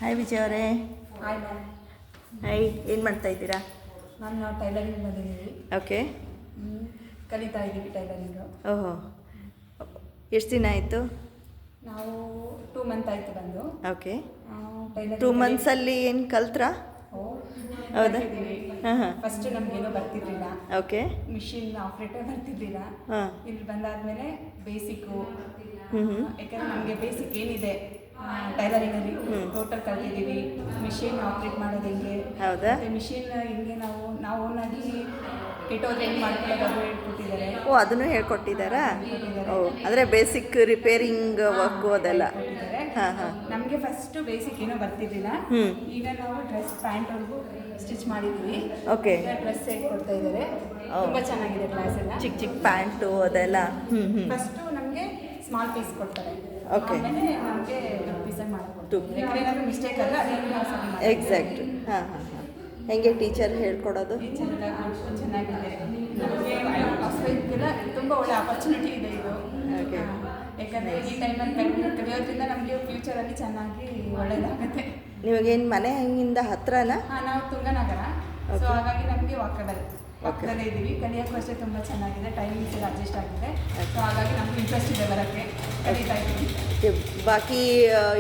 Hi Vijay ಅವರೇ. Hi ma'am. Hi, ಏನು ಮಾಡ್ತಾ ಇದ್ದೀರಾ? ನಾನು ಟೈಲರಿಂಗ್ ಬಂದಿದ್ದೀವಿ. ಓಕೆ, ಕಲಿತಾ ಇದ್ದೀವಿ ಟೈಲರಿಂಗು. ಓಹೋ, ಎಷ್ಟು ದಿನ ಆಯಿತು? ನಾವು 2 ಮಂತ್ ಆಯಿತು ಬಂದು. ಓಕೆ, ಟೈಲರಿಂಗ್ 2 ಮಂತ್ಸಲ್ಲಿ ಏನು ಕಲ್ತ್ರಾ? ಹೌದಾ? ಹಾಂ ಹಾಂ. ಫಸ್ಟ್ ನಮಗೇನೋ ಬರ್ತಿರ್ಲಿಲ್ಲ. ಓಕೆ, ಮಿಷಿನ್ ಆಪ್ರೇಟರ್ ಬರ್ತಿರ್ಲಿಲ್ಲ. ಹಾಂ. ಇಲ್ಲಿ ಬಂದಾದ್ಮೇಲೆ ಬೇಸಿಕ್ಕು, ಹ್ಞೂ. ಯಾಕಂದರೆ ನಮಗೆ ಬೇಸಿಕ್ ಏನಿದೆ ಟೈಲರಿಂಗಲ್ಲಿ ಟೋಟಲ್ ಕಲ್ತಿದ್ದೀವಿ. ಮಿಷಿನ್ ಆಪ್ರೇಟ್ ಮಾಡೋದು ಹೆಂಗೆ, ಹೌದಾ? ಮತ್ತು ಮಿಷಿನ್ ಹೆಂಗೆ ನಾವು ಓನಾಗಿ ಕೆಟ್ಟೋದ್ರೆ ಹೆಂಗೆ ಮಾಡ್ಕೊಳ್ಳೋದು ಅದು ಹೇಳ್ಕೊಟ್ಟಿದ್ದಾರೆ. ಓ, ಅದನ್ನು ಹೇಳ್ಕೊಟ್ಟಿದ್ದಾರಾ? ಓ, ಅಂದರೆ ಬೇಸಿಕ್ ರಿಪೇರಿಂಗ್ ವರ್ಕು ಅದೆಲ್ಲ. ಹಾಂ ಹಾಂ. ನಮಗೆ ಫಸ್ಟು ಬೇಸಿಕ್ ಏನೋ ಬರ್ತಿರ್ಲಿಲ್ಲ. ಈಗ ನಾವು ಡ್ರೆಸ್ ಪ್ಯಾಂಟ್ವರೆಗೂ ಸ್ಟಿಚ್ ಮಾಡಿದ್ವಿ. ಓಕೆ, ಡ್ರೆಸ್ ಹೇಳ್ಕೊಡ್ತಾ ಇದ್ದಾರೆ. ತುಂಬ ಚೆನ್ನಾಗಿದೆ ಕ್ಲಾಸ್ ಎಲ್ಲ. ಚಿಕ್ಕ ಚಿಕ್ಕ ಪ್ಯಾಂಟು ಅದೆಲ್ಲ. ಫಸ್ಟು ನಮಗೆ ಸ್ಮಾಲ್ ಪೀಸ್ ಕೊಡ್ತಾರೆ. ಓಕೆ, ಆಮೇಲೆ ನಮಗೆ ಬಿಗ್ ಪೀಸಾಗಿ ಮಾಡ್ಕೊಡ್ತಾರೆ. ಯಾಕಂದ್ರೆ ಮಿಸ್ಟೇಕ್ ಅಲ್ಲ, ಅದನ್ನು ನಾವು ಸರಿ ಮಾಡ್ತೀವಿ. ಎಕ್ಸಾಕ್ಟ್. ಹಾಂ ಹಾಂ ಹಾಂ. ಹೆಂಗೆ ಟೀಚರ್ ಹೇಳ್ಕೊಡೋದು? ಚೆನ್ನಾಗಿದೆ. ನಮಗೆ ಹೌಸ್ವೈಫ್ಗೆಲ್ಲ ತುಂಬ ಒಳ್ಳೆ ಆಪರ್ಚುನಿಟಿ ಇದೆ ಇದು. ಓಕೆ. ಯಾಕಂದರೆ ಈ ಟೈಮಲ್ಲಿ ಕಲಿಯೋದ್ರಿಂದ ನಮಗೆ ಫ್ಯೂಚರಲ್ಲಿ ಚೆನ್ನಾಗಿ ಒಳ್ಳೆಯದಾಗುತ್ತೆ. ನಿಮಗೇನು ಮನೆ ಹಿಂಗಿಂದ ಹತ್ರನಾ? ಹಾಂ, ನಾವು ತುಂಗನಗರ. ಸೊ ಹಾಗಾಗಿ ನಮಗೆ ವಾಕಬಲ್ ಪಕ್ಕದಲ್ಲೇ ಇದ್ದೀವಿ. ಕಲಿಯೋಕ್ಕೂ ಅಷ್ಟೇ ತುಂಬ ಚೆನ್ನಾಗಿದೆ. ಟೈಮಿಂಗ್ಸ್ ಎಲ್ಲ ಅಡ್ಜಸ್ಟ್ ಆಗಿದೆ. ಸೊ ಹಾಗಾಗಿ ನಮ್ಗೆ ಇಂಟ್ರೆಸ್ಟ್ ಇದೆ ಬರೋಕ್ಕೆ, ಕಲಿತಾ ಇದ್ದೀವಿ. ಬಾಕಿ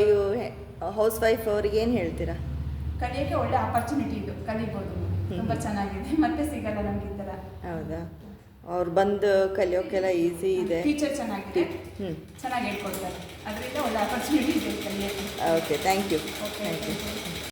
ಇವು ಹೌಸ್ ವೈಫ್ ಅವ್ರಿಗೆ ಏನು ಹೇಳ್ತೀರಾ? ಕಲಿಯೋಕ್ಕೆ ಒಳ್ಳೆ ಆಪರ್ಚುನಿಟಿ ಇದು, ಕಲಿಬೋದು. ತುಂಬ ಚೆನ್ನಾಗಿದೆ, ಮತ್ತೆ ಸಿಗಲ್ಲ ನಮ್ಗೆ ಈ ಥರ. ಹೌದಾ? ಅವ್ರು ಬಂದು ಕಲಿಯೋಕ್ಕೆಲ್ಲ ಈಸಿ ಇದೆ. ಟೀಚರ್ ಚೆನ್ನಾಗಿದೆ, ಚೆನ್ನಾಗಿ ಹೇಳ್ಕೊಡ್ತಾರೆ. ಅದರಿಂದ ಒಳ್ಳೆ ಆಪರ್ಚುನಿಟಿ ಇದೆ ಕಲಿಯೋಕ್ಕೆ. Okay, thank you. Okay, thank you.